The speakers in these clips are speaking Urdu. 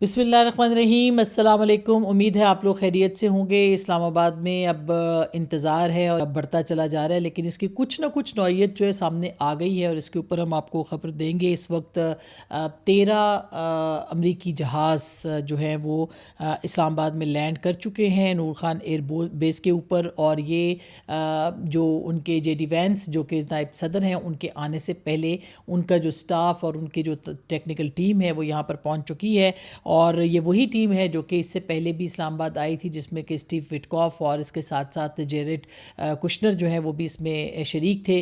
بسم اللہ الرحمن الرحیم، السلام علیکم۔ امید ہے آپ لوگ خیریت سے ہوں گے۔ اسلام آباد میں اب انتظار ہے اور اب بڑھتا چلا جا رہا ہے، لیکن اس کی کچھ نہ کچھ نوعیت جو ہے سامنے آ گئی ہے اور اس کے اوپر ہم آپ کو خبر دیں گے۔ اس وقت 13 امریکی جہاز جو ہیں وہ اسلام آباد میں لینڈ کر چکے ہیں نور خان ایئر بیس کے اوپر، اور یہ جو ان کے جے ڈی وینس جو کہ نائب صدر ہیں ان کے آنے سے پہلے ان کا جو سٹاف اور ان کی جو ٹیکنیکل ٹیم ہے وہ یہاں پر پہنچ چکی ہے، اور یہ وہی ٹیم ہے جو کہ اس سے پہلے بھی اسلام آباد آئی تھی، جس میں کہ اسٹیو وٹکاف اور اس کے ساتھ ساتھ جیریڈ کشنر جو ہیں وہ بھی اس میں شریک تھے۔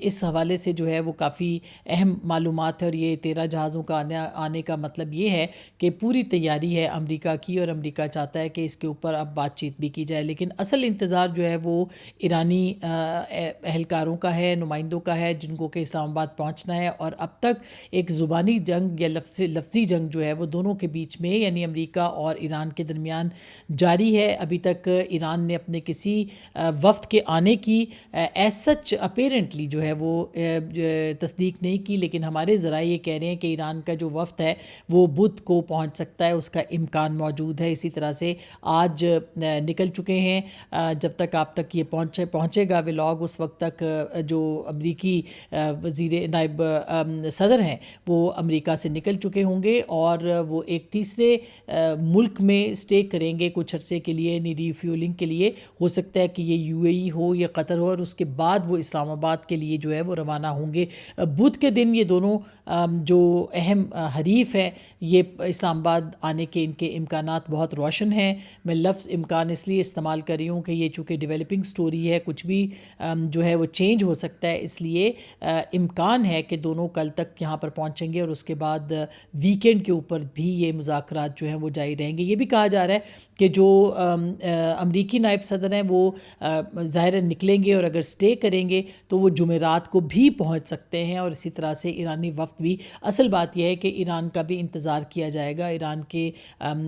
اس حوالے سے جو ہے وہ کافی اہم معلومات ہے، اور یہ 13 جہازوں کا آنے کا مطلب یہ ہے کہ پوری تیاری ہے امریکہ کی، اور امریکہ چاہتا ہے کہ اس کے اوپر اب بات چیت بھی کی جائے، لیکن اصل انتظار جو ہے وہ ایرانی اہلکاروں کا ہے، نمائندوں کا ہے، جن کو کہ اسلام آباد پہنچنا ہے۔ اور اب تک ایک زبانی جنگ یا لفظی جنگ جو ہے وہ دونوں کے بیچ میں یعنی امریکہ اور ایران کے درمیان جاری ہے۔ ابھی تک ایران نے اپنے کسی وفد کے آنے کی ایز سچ اپیرنٹلی جو ہے وہ تصدیق نہیں کی، لیکن ہمارے ذرائع یہ کہہ رہے ہیں کہ ایران کا جو وفد ہے وہ بدھ کو پہنچ سکتا ہے، اس کا امکان موجود ہے۔ اسی طرح سے آج نکل چکے ہیں، جب تک آپ تک یہ پہنچے گا ولاگ، اس وقت تک جو امریکی نائب صدر ہیں وہ امریکہ سے نکل چکے ہوں گے، اور وہ ایک تیسرے ملک میں اسٹے کریں گے کچھ عرصے کے لیے، یعنی ری فیولنگ کے لیے۔ ہو سکتا ہے کہ یہ یو اے ای ہو یا قطر ہو، اور اس کے بعد وہ اسلام آباد کے لیے جو ہے وہ روانہ ہوں گے۔ بدھ کے دن یہ دونوں جو اہم حریف ہیں، یہ اسلام آباد آنے کے ان کے امکانات بہت روشن ہیں۔ میں لفظ امکان اس لیے استعمال کر رہی ہوں کہ یہ چونکہ ڈیولپنگ سٹوری ہے، کچھ بھی جو ہے وہ چینج ہو سکتا ہے، اس لیے امکان ہے کہ دونوں کل تک یہاں پر پہنچیں گے، اور اس کے بعد ویکینڈ کے اوپر بھی یہ مذاکرات جو ہیں وہ جاری رہیں گے۔ یہ بھی کہا جا رہا ہے کہ جو امریکی نائب صدر ہیں وہ ظاہر نکلیں گے، اور اگر سٹے کریں گے تو وہ جمعرات کو بھی پہنچ سکتے ہیں، اور اسی طرح سے ایرانی وفد بھی۔ اصل بات یہ ہے کہ ایران کا بھی انتظار کیا جائے گا۔ ایران کے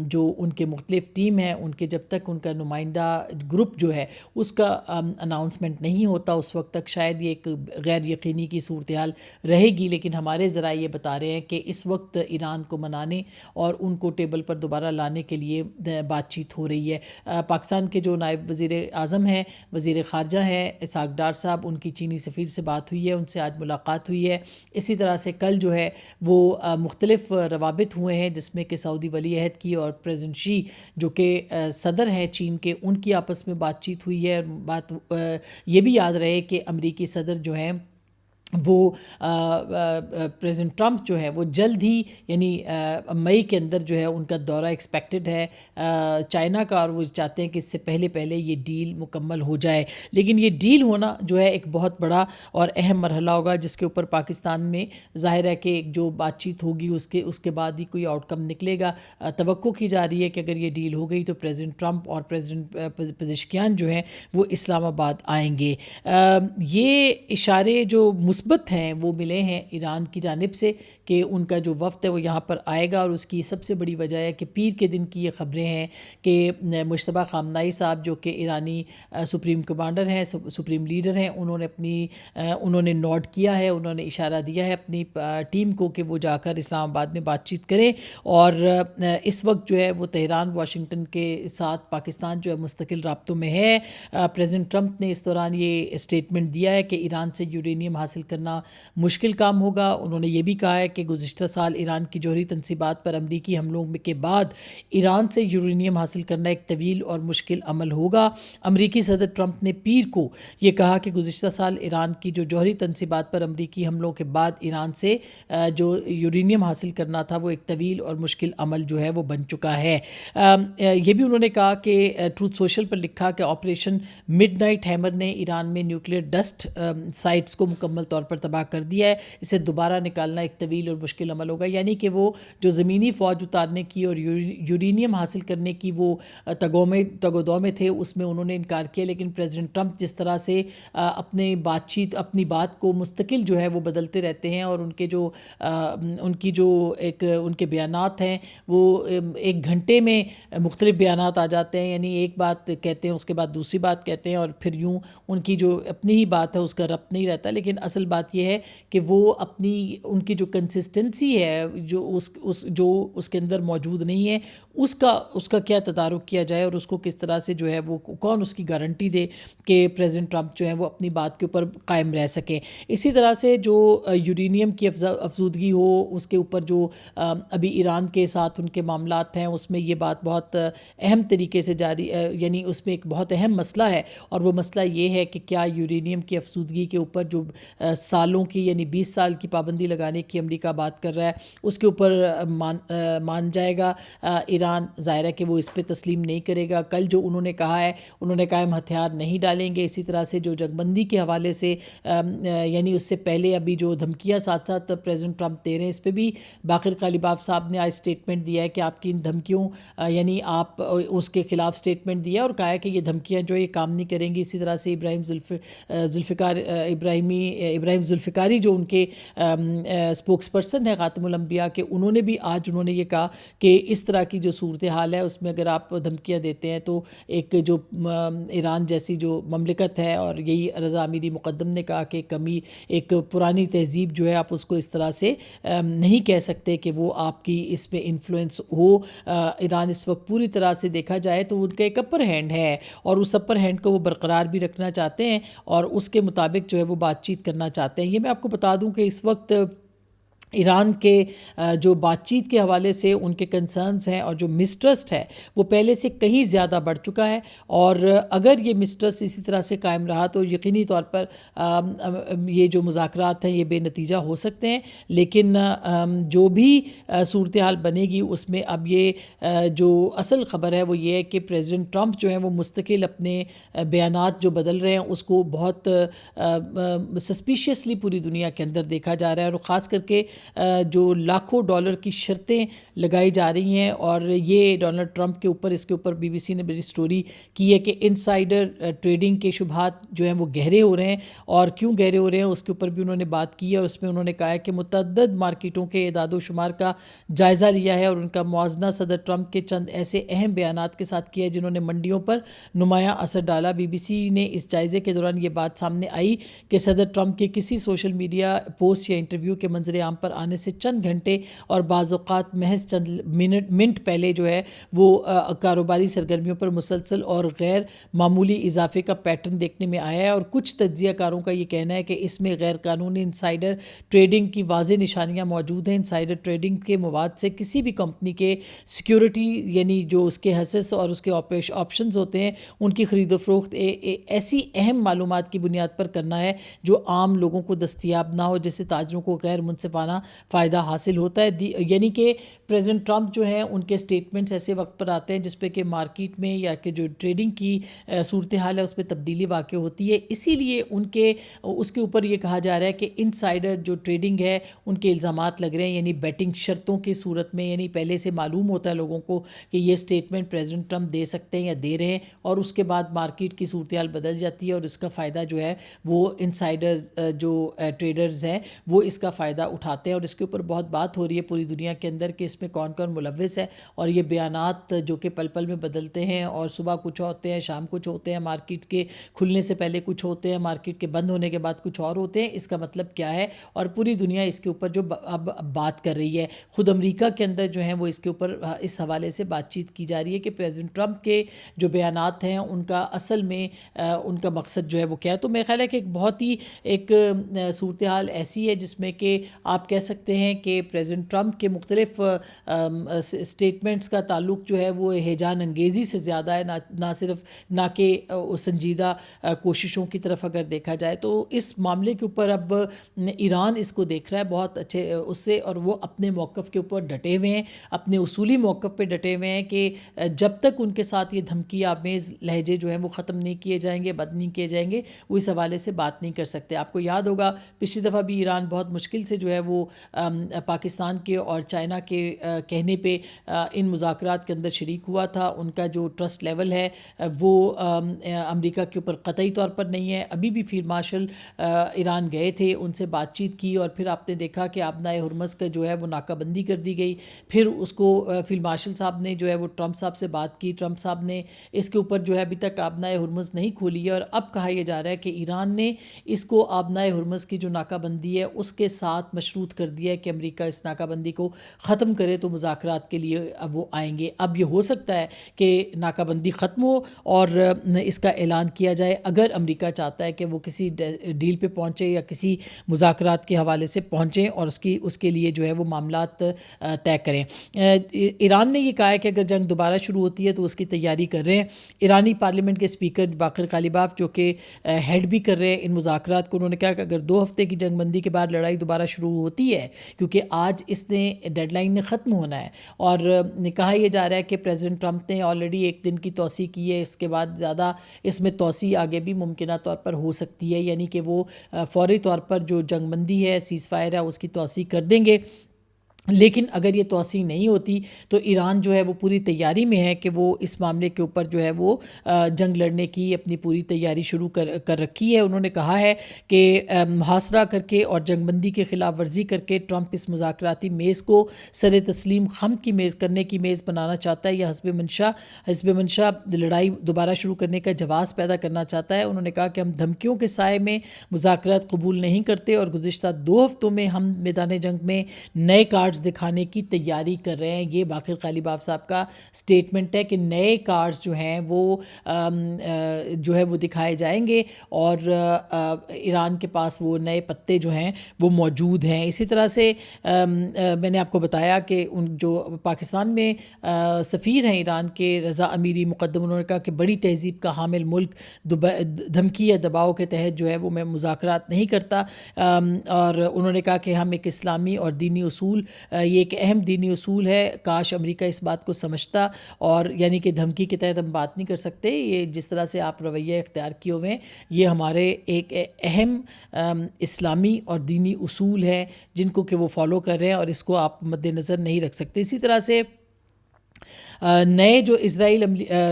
جو ان کے مختلف ٹیم ہیں، ان کے جب تک ان کا نمائندہ گروپ جو ہے اس کا اناؤنسمنٹ نہیں ہوتا، اس وقت تک شاید یہ ایک غیر یقینی کی صورتحال رہے گی، لیکن ہمارے ذرائع یہ بتا رہے ہیں کہ اس وقت ایران کو منانے اور ان کو ٹیبل پر دوبارہ لانے کے لیے بات چیت ہو رہی ہے۔ پاکستان کے جو نائب وزیر اعظم ہیں، وزیر خارجہ ہیں اسحاق ڈار صاحب، ان کی چینی سفیر سے بات ہوئی ہے، ان سے آج ملاقات ہوئی ہے۔ اسی طرح سے کل جو ہے وہ مختلف روابط ہوئے ہیں، جس میں کہ سعودی ولی عہد کی اور پریزیڈنٹ شی جو کہ صدر ہیں چین کے، ان کی آپس میں بات چیت ہوئی ہے۔ بات یہ بھی یاد رہے کہ امریکی صدر جو ہیں وہ پریزیڈنٹ ٹرمپ جو ہے وہ جلد ہی یعنی مئی کے اندر جو ہے ان کا دورہ ایکسپیکٹڈ ہے چائنا کا، اور وہ چاہتے ہیں کہ اس سے پہلے یہ ڈیل مکمل ہو جائے۔ لیکن یہ ڈیل ہونا جو ہے ایک بہت بڑا اور اہم مرحلہ ہوگا، جس کے اوپر پاکستان میں ظاہر ہے کہ جو بات چیت ہوگی اس کے بعد ہی کوئی آؤٹ کم نکلے گا۔ توقع کی جا رہی ہے کہ اگر یہ ڈیل ہو گئی تو پریزیڈنٹ ٹرمپ اور پریزیڈنٹ پزشکیان جو ہیں وہ اسلام آباد آئیں گے۔ یہ اشارے جو مثبت ہیں وہ ملے ہیں ایران کی جانب سے کہ ان کا جو وفد ہے وہ یہاں پر آئے گا، اور اس کی سب سے بڑی وجہ ہے کہ پیر کے دن کی یہ خبریں ہیں کہ مجتبیٰ خامنائی صاحب جو کہ ایرانی سپریم کمانڈر ہیں، سپریم لیڈر ہیں، انہوں نے نوٹ کیا ہے، انہوں نے اشارہ دیا ہے اپنی ٹیم کو کہ وہ جا کر اسلام آباد میں بات چیت کریں، اور اس وقت جو ہے وہ تہران واشنگٹن کے ساتھ پاکستان جو ہے مستقل رابطوں میں ہے۔ پریزیڈنٹ ٹرمپ نے اس دوران یہ اسٹیٹمنٹ دیا ہے کہ ایران سے یورینیم حاصل کرنا مشکل کام ہوگا۔ انہوں نے یہ بھی کہا ہے کہ گزشتہ سال ایران کی جوہری تنصیبات پر امریکی حملوں کے بعد ایران سے یورینیم حاصل کرنا ایک طویل اور مشکل عمل ہوگا۔ امریکی صدر ٹرمپ نے پیر کو یہ کہا کہ گزشتہ سال ایران کی جو جوہری تنصیبات پر امریکی حملوں کے بعد ایران سے جو یورینیم حاصل کرنا تھا وہ ایک طویل اور مشکل عمل جو ہے وہ بن چکا ہے۔ یہ بھی انہوں نے کہا کہ ٹروتھ سوشل پر لکھا کہ آپریشن مڈ نائٹ ہیمر نے ایران میں نیوکلیئر ڈسٹ سائٹس کو مکمل طور پر تباہ کر دیا ہے، اسے دوبارہ نکالنا ایک طویل اور مشکل عمل ہوگا۔ یعنی کہ وہ جو زمینی فوج اتارنے کی اور یورینیم حاصل کرنے کی وہ تگودو میں تھے، اس میں انہوں نے انکار کیا، لیکن پریزیڈنٹ ٹرمپ جس طرح سے اپنی بات کو مستقل جو ہے وہ بدلتے رہتے ہیں، اور ان کے بیانات ہیں وہ ایک گھنٹے میں مختلف بیانات آ جاتے ہیں، یعنی ایک بات کہتے ہیں اس کے بعد دوسری بات کہتے ہیں، اور پھر یوں ان کی جو اپنی ہی بات ہے اس کا ربط نہیں رہتا۔ لیکن اصل بات یہ ہے کہ وہ اپنی ان کی جو کنسسٹنسی ہے جو اس کے اندر موجود نہیں ہے اس کا کیا تدارک کیا جائے اور اس کو کس طرح سے جو ہے وہ کون اس کی گارنٹی دے کہ پریزیڈنٹ ٹرمپ جو ہے وہ اپنی بات کے اوپر قائم رہ سکے. اسی طرح سے جو یورینیم کی افزودگی ہو اس کے اوپر جو ابھی ایران کے ساتھ ان کے معاملات ہیں اس میں یہ بات بہت اہم طریقے سے جاری یعنی اس میں ایک بہت اہم مسئلہ ہے اور وہ مسئلہ یہ ہے کہ کیا یورینیم کی افزودگی کے اوپر جو سالوں کی یعنی 20 سال کی پابندی لگانے کی امریکہ بات کر رہا ہے اس کے اوپر مان جائے گا ایران. ظاہر ہے کہ وہ اس پہ تسلیم نہیں کرے گا. کل جو انہوں نے کہا ہے انہوں نے کہا ہم ہتھیار نہیں ڈالیں گے. اسی طرح سے جو جنگ بندی کے حوالے سے یعنی اس سے پہلے ابھی جو دھمکیاں ساتھ ساتھ پریزیڈنٹ ٹرمپ دے رہے ہیں اس پہ بھی باقر غالیباف صاحب نے آج اسٹیٹمنٹ دیا ہے کہ آپ کی ان دھمکیوں یعنی آپ اس کے خلاف اسٹیٹمنٹ دیا اور کہا ہے کہ یہ دھمکیاں جو یہ کام نہیں کریں گی. اسی طرح سے ابراہیم ذوالفقاری جو ان کے اسپوکس پرسن ہے خاتم الانبیاء کے انہوں نے بھی آج انہوں نے یہ کہا کہ اس طرح کی جو صورتحال ہے اس میں اگر آپ دھمکیاں دیتے ہیں تو ایک جو ایران جیسی جو مملکت ہے اور یہی رضا امیری مقدم نے کہا کہ کمی ایک پرانی تہذیب جو ہے آپ اس کو اس طرح سے نہیں کہہ سکتے کہ وہ آپ کی اس میں انفلوئنس ہو. ایران اس وقت پوری طرح سے دیکھا جائے تو ان کا ایک اپر ہینڈ ہے اور اس اپر ہینڈ کو وہ برقرار بھی رکھنا چاہتے ہیں اور اس کے مطابق جو ہے وہ بات چیت کرنا چاہتے ہیں. یہ میں آپ کو بتا دوں کہ اس وقت ایران کے جو بات چیت کے حوالے سے ان کے کنسرنز ہیں اور جو مسٹرسٹ ہے وہ پہلے سے کہیں زیادہ بڑھ چکا ہے اور اگر یہ مسٹرسٹ اسی طرح سے قائم رہا تو یقینی طور پر یہ جو مذاکرات ہیں یہ بے نتیجہ ہو سکتے ہیں. لیکن جو بھی صورتحال بنے گی اس میں اب یہ جو اصل خبر ہے وہ یہ ہے کہ پریزیڈنٹ ٹرمپ جو ہیں وہ مستقل اپنے بیانات جو بدل رہے ہیں اس کو بہت سسپیشیسلی پوری دنیا کے اندر دیکھا جا رہا ہے اور خاص کر کے جو لاکھوں ڈالر کی شرطیں لگائی جا رہی ہیں اور یہ ڈونلڈ ٹرمپ کے اوپر اس کے اوپر بی بی سی نے بڑی سٹوری کی ہے کہ انسائیڈر ٹریڈنگ کے شبہات جو ہیں وہ گہرے ہو رہے ہیں اور کیوں گہرے ہو رہے ہیں اس کے اوپر بھی انہوں نے بات کی ہے اور اس میں انہوں نے کہا ہے کہ متعدد مارکیٹوں کے اعداد و شمار کا جائزہ لیا ہے اور ان کا موازنہ صدر ٹرمپ کے چند ایسے اہم بیانات کے ساتھ کیا ہے جنہوں نے منڈیوں پر نمایاں اثر ڈالا. بی بی سی نے اس جائزے کے دوران یہ بات سامنے آئی کہ صدر ٹرمپ کے کسی سوشل میڈیا پوسٹ یا انٹرویو کے منظر عام پر آنے سے چند گھنٹے اور بعض اوقات محض چند منٹ پہلے جو ہے وہ کاروباری سرگرمیوں پر مسلسل اور غیر معمولی اضافے کا پیٹرن دیکھنے میں آیا ہے اور کچھ تجزیہ کاروں کا یہ کہنا ہے کہ اس میں غیر قانونی انسائیڈر ٹریڈنگ کی واضح نشانیاں موجود ہیں. انسائیڈر ٹریڈنگ کے مواد سے کسی بھی کمپنی کے سیکیورٹی یعنی جو اس کے حصص اور اس کے آپشنز ہوتے ہیں ان کی خرید و فروخت ایسی اہم معلومات کی بنیاد پر کرنا ہے جو عام لوگوں کو دستیاب نہ ہو جس سے تاجروں کو غیر منصفانہ فائدہ حاصل ہوتا ہے. یعنی کہ پریزیڈنٹ ٹرمپ جو ہیں ان کے سٹیٹمنٹس ایسے وقت پر آتے ہیں جس پہ کہ مارکیٹ میں یا کہ جو ٹریڈنگ کی صورتحال ہے اس پہ تبدیلی واقع ہوتی ہے. اسی لیے اس کے اوپر یہ کہا جا رہا ہے کہ انسائیڈر جو ٹریڈنگ ہے ان کے الزامات لگ رہے ہیں یعنی بیٹنگ شرطوں کی صورت میں یعنی پہلے سے معلوم ہوتا ہے لوگوں کو کہ یہ سٹیٹمنٹ پریزیڈنٹ ٹرمپ دے سکتے ہیں یا دے رہے ہیں اور اس کے بعد مارکیٹ کی صورتحال بدل جاتی ہے اور اس کا فائدہ جو ہے وہ انسائیڈرز جو ٹریڈرز ہیں وہ اس کا فائدہ اٹھاتے ہیں اور اس کے اوپر بہت بات ہو رہی ہے پوری دنیا کے اندر کہ اس میں کون کون ملوث ہے اور یہ بیانات جو کہ پل پل میں بدلتے ہیں اور صبح کچھ ہوتے ہیں شام کچھ ہوتے ہیں مارکیٹ کے کھلنے سے پہلے کچھ ہوتے ہیں مارکیٹ کے بند ہونے کے بعد کچھ اور ہوتے ہیں. اس کا مطلب کیا ہے اور پوری دنیا اس کے اوپر جو اب بات کر رہی ہے. خود امریکہ کے اندر جو ہیں وہ اس کے اوپر اس حوالے سے بات چیت کی جا رہی ہے کہ پریزیڈنٹ ٹرمپ کے جو بیانات ہیں ان کا اصل میں ان کا مقصد جو ہے وہ کیا ہے. تو میرا خیال ہے کہ ایک بہت ہی ایک صورتحال ایسی ہے جس میں کہ آپ کہہ سکتے ہیں کہ پریزیڈنٹ ٹرمپ کے مختلف سٹیٹمنٹس کا تعلق جو ہے وہ ہیجان انگیزی سے زیادہ ہے نہ کہ سنجیدہ کوششوں کی طرف اگر دیکھا جائے. تو اس معاملے کے اوپر اب ایران اس کو دیکھ رہا ہے بہت اچھے اس سے اور وہ اپنے موقف کے اوپر ڈٹے ہوئے ہیں اپنے اصولی موقف پہ ڈٹے ہوئے ہیں کہ جب تک ان کے ساتھ یہ دھمکی آمیز لہجے جو ہیں وہ ختم نہیں کیے جائیں گے بند نہیں کیے جائیں گے وہ اس حوالے سے بات نہیں کر سکتے. آپ کو یاد ہوگا پچھلی دفعہ بھی ایران بہت مشکل سے جو ہے وہ پاکستان کے اور چائنا کے کہنے پہ ان مذاکرات کے اندر شریک ہوا تھا، ان کا جو ٹرسٹ لیول ہے وہ امریکہ کے اوپر قطعی طور پر نہیں ہے۔ ابھی بھی فیلڈ مارشل ایران گئے تھے، ان سے بات چیت کی، اور پھر آپ نے دیکھا کہ آبنائے ہرمز کا جو ہے وہ ناکہ بندی کر دی گئی۔ پھر اس کو فیلڈ مارشل صاحب نے جو ہے وہ ٹرمپ صاحب سے بات کی، ٹرمپ صاحب نے اس کے اوپر جو ہے ابھی تک آبنائے ہرمز نہیں کھولی ہے، اور اب کہا یہ جا رہا ہے کہ ایران نے اس کو آبنائے ہرمز کی جو ناکہ بندی ہے اس کے ساتھ مشروط کر دیا ہے کہ امریکہ اس ناکہ بندی کو ختم کرے تو مذاکرات کے لیے اب وہ آئیں گے۔ اب یہ ہو سکتا ہے کہ ناکہ بندی ختم ہو اور اس کا اعلان کیا جائے، اگر امریکہ چاہتا ہے کہ وہ کسی ڈیل پہ پہنچے یا کسی مذاکرات کے حوالے سے پہنچیں اور اس کے لیے جو ہے وہ معاملات طے کریں۔ ایران نے یہ کہا ہے کہ اگر جنگ دوبارہ شروع ہوتی ہے تو اس کی تیاری کر رہے ہیں۔ ایرانی پارلیمنٹ کے اسپیکر باقر غالیباف جو کہ ہیڈ بھی کر رہے ہیں ان مذاکرات کو، انہوں نے کہا کہ اگر 2 ہفتے کی جنگ بندی کے بعد لڑائی دوبارہ شروع ہوتی ہے، کیونکہ آج اس نے ڈیڈ لائن نے ختم ہونا ہے، اور کہا یہ جا رہا ہے کہ پریزیڈنٹ ٹرمپ نے آلریڈی 1 دن کی توسیع کی ہے، اس کے بعد زیادہ اس میں توسیع آگے بھی ممکنہ طور پر ہو سکتی ہے، یعنی کہ وہ فوری طور پر جو جنگ بندی ہے، سیز فائر ہے، اس کی توسیع کر دیں گے۔ لیکن اگر یہ توسیع نہیں ہوتی تو ایران جو ہے وہ پوری تیاری میں ہے کہ وہ اس معاملے کے اوپر جو ہے وہ جنگ لڑنے کی اپنی پوری تیاری شروع کر رکھی ہے۔ انہوں نے کہا ہے کہ محاصرہ کر کے اور جنگ بندی کے خلاف ورزی کر کے ٹرمپ اس مذاکراتی میز کو سر تسلیم خم کی میز کرنے کی میز بنانا چاہتا ہے، یا حسب منشا لڑائی دوبارہ شروع کرنے کا جواز پیدا کرنا چاہتا ہے۔ انہوں نے کہا کہ ہم دھمکیوں کے سائے میں مذاکرات قبول نہیں کرتے، اور گزشتہ 2 ہفتوں میں ہم میدان جنگ میں نئے کارڈز دکھانے کی تیاری کر رہے ہیں۔ یہ باقر غالیباف صاحب کا سٹیٹمنٹ ہے کہ نئے کارڈز جو ہیں وہ جو ہے وہ دکھائے جائیں گے، اور ایران کے پاس وہ نئے پتے جو ہیں وہ موجود ہیں۔ اسی طرح سے میں نے آپ کو بتایا کہ ان جو پاکستان میں سفیر ہیں ایران کے، رضا امیری مقدم، انہوں نے کہا کہ بڑی تہذیب کا حامل ملک دھمکی یا دباؤ کے تحت جو ہے وہ میں مذاکرات نہیں کرتا، اور انہوں نے کہا کہ ہم ایک اسلامی اور دینی اصول، یہ ایک اہم دینی اصول ہے، کاش امریکہ اس بات کو سمجھتا، اور یعنی کہ دھمکی کے تحت ہم بات نہیں کر سکتے، یہ جس طرح سے آپ رویہ اختیار کیے ہوئے ہیں یہ ہمارے ایک اہم اسلامی اور دینی اصول ہیں جن کو کہ وہ فالو کر رہے ہیں، اور اس کو آپ مد نظر نہیں رکھ سکتے۔ اسی طرح سے نئے جو اسرائیل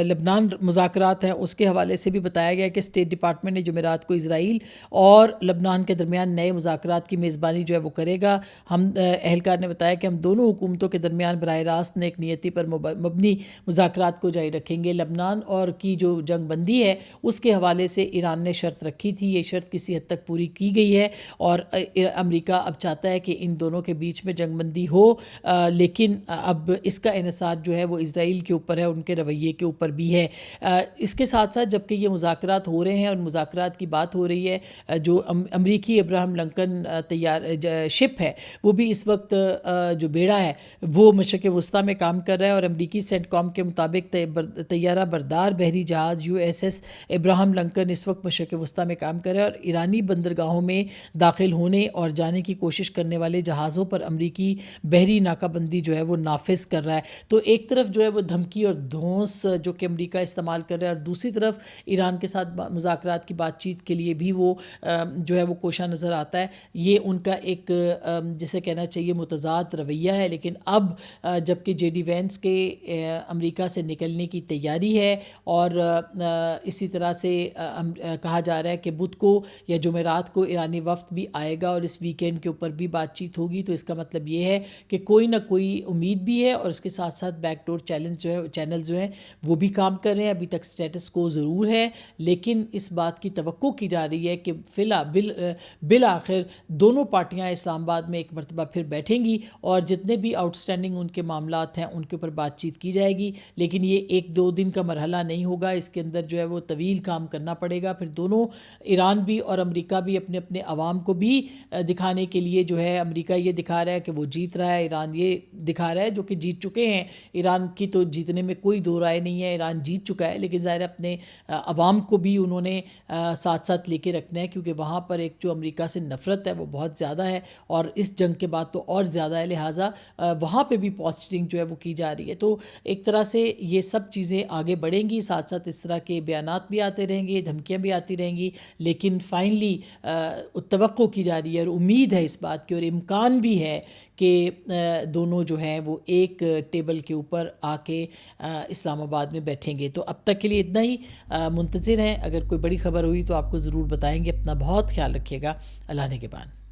لبنان مذاکرات ہیں اس کے حوالے سے بھی بتایا گیا کہ اسٹیٹ ڈپارٹمنٹ نے جمعرات کو اسرائیل اور لبنان کے درمیان نئے مذاکرات کی میزبانی جو ہے وہ کرے گا۔ اہلکار نے بتایا کہ ہم دونوں حکومتوں کے درمیان براہ راست نیک نیتی پر مبنی مذاکرات کو جاری رکھیں گے۔ لبنان اور کی جو جنگ بندی ہے اس کے حوالے سے ایران نے شرط رکھی تھی، یہ شرط کسی حد تک پوری کی گئی ہے، اور امریکہ اب چاہتا ہے کہ ان دونوں کے بیچ میں جنگ بندی ہو، لیکن اب اس کا انحصار جو ہے وہ اسرائیل کے اوپر ہے، ان کے رویے کے اوپر بھی ہے۔ اس کے ساتھ ساتھ جبکہ یہ مذاکرات ہو رہے ہیں اور مذاکرات کی بات ہو رہی ہے، جو امریکی ابراہم لنکن شپ ہے وہ بھی اس وقت جو بیڑا ہے وہ مشرق وسطیٰ میں کام کر رہا ہے، اور امریکی سینٹ کام کے مطابق طیارہ بردار بحری جہاز USS ابراہم لنکن اس وقت مشرق وسطیٰ میں کام کر رہا ہے، اور ایرانی بندرگاہوں میں داخل ہونے اور جانے کی کوشش کرنے والے جہازوں پر امریکی بحری ناکہ بندی جو ہے وہ نافذ کر رہا ہے۔ تو ایک طرف جو ہے وہ دھمکی اور دھونس جو کہ امریکہ استعمال کر رہا ہے، اور دوسری طرف ایران کے ساتھ مذاکرات کی بات چیت کے لیے بھی وہ جو ہے وہ کوشاں نظر آتا ہے۔ یہ ان کا ایک جسے کہنا چاہیے متضاد رویہ ہے، لیکن اب جبکہ JD وینس کے امریکہ سے نکلنے کی تیاری ہے، اور اسی طرح سے کہا جا رہا ہے کہ بدھ کو یا جمعرات کو ایرانی وفد بھی آئے گا، اور اس ویکینڈ کے اوپر بھی بات چیت ہوگی، تو اس کا مطلب یہ ہے کہ کوئی نہ کوئی امید بھی ہے، اور اس کے ساتھ ساتھ بیک ڈور چینل جو ہیں وہ بھی کام کر رہے ہیں۔ ابھی تک سٹیٹس کو ضرور ہے، لیکن اس بات کی توقع کی جا رہی ہے کہ بالآخر دونوں پارٹیاں اسلام آباد میں ایک مرتبہ پھر بیٹھیں گی، اور جتنے بھی آؤٹ اسٹینڈنگ ان کے معاملات ہیں ان کے اوپر بات چیت کی جائے گی، لیکن یہ 1-2 دن کا مرحلہ نہیں ہوگا، اس کے اندر جو ہے وہ طویل کام کرنا پڑے گا۔ پھر دونوں ایران بھی اور امریکہ بھی اپنے اپنے عوام کو بھی دکھانے کے لیے جو ہے، امریکہ یہ دکھا رہا ہے کہ وہ جیت رہا ہے، ایران یہ دکھا رہا ہے جو کہ جیت چکے ہیں، ایران کی کی تو جیتنے میں کوئی دو رائے نہیں ہے، ایران جیت چکا ہے، لیکن ظاہر ہے اپنے عوام کو بھی انہوں نے ساتھ ساتھ لے کے رکھنا ہے، کیونکہ وہاں پر ایک جو امریکہ سے نفرت ہے وہ بہت زیادہ ہے، اور اس جنگ کے بعد تو اور زیادہ ہے، لہٰذا وہاں پہ بھی پوسٹنگ جو ہے وہ کی جا رہی ہے۔ تو ایک طرح سے یہ سب چیزیں آگے بڑھیں گی، ساتھ ساتھ اس طرح کے بیانات بھی آتے رہیں گے، دھمکیاں بھی آتی رہیں گی، لیکن فائنلی توقع کی جا رہی ہے اور امید ہے اس بات کی، اور امکان بھی ہے کہ دونوں جو ہیں وہ ایک ٹیبل کے اوپر آ کے اسلام آباد میں بیٹھیں گے۔ تو اب تک کے لیے اتنا ہی، منتظر ہیں، اگر کوئی بڑی خبر ہوئی تو آپ کو ضرور بتائیں گے۔ اپنا بہت خیال رکھیے گا، اللہ نگہبان۔